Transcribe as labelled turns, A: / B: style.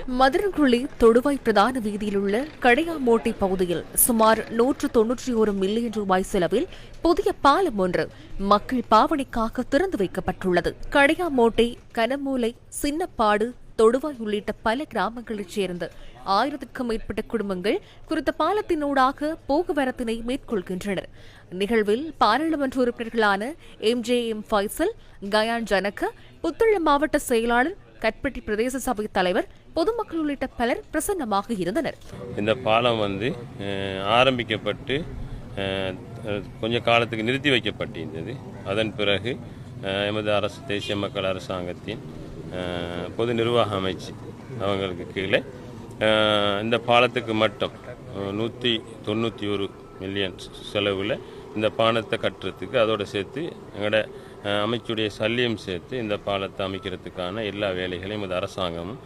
A: மதுரங்குழி தொடுவாய் பிரதான வீதியில் உள்ள கடையாமோட்டை பகுதியில் சுமார் 191 மில்லியன் ரூபாய் செலவில் புதிய பாலம் ஒன்று மக்கள் பாவனைக்காக திறந்து வைக்கப்பட்டுள்ளது. கடையாமோட்டை, கனமூலை, சின்னப்பாடு, தொடுவாய் உள்ளிட்ட பல கிராமங்களைச் சேர்ந்த 1000க்கும் மேற்பட்ட குடும்பங்கள் குறித்த பாலத்தினூடாக போக்குவரத்தினை மேற்கொள்கின்றனர். நிகழ்வில் பாராளுமன்ற உறுப்பினர்களான MJM ஃபைசல், கயான் ஜனக, புத்தளம் மாவட்ட செயலாளர், கட்பட்டி பிரதேச சபை தலைவர், பொதுமக்கள் உள்ளிட்ட பலர் பிரசன்னமாக இருந்தனர்.
B: இந்த பாலம் ஆரம்பிக்கப்பட்டு கொஞ்ச காலத்துக்கு நிறுத்தி வைக்கப்பட்டிருந்தது. அதன் பிறகு எமது அரசு, தேசிய மக்கள் அரசாங்கத்தின் பொது நிர்வாக அமைச்சு அவங்களுக்கு கீழே இந்த பாலத்துக்கு மட்டும் 191 மில்லியன் செலவில் இந்த பாலத்தை கட்டுறதுக்கு, அதோடு சேர்த்து எங்களோட அமைச்சுடைய சல்லியம் சேர்த்து இந்த பாலத்தை அமைக்கிறதுக்கான எல்லா வேலைகளையும் இந்த அரசாங்கமும்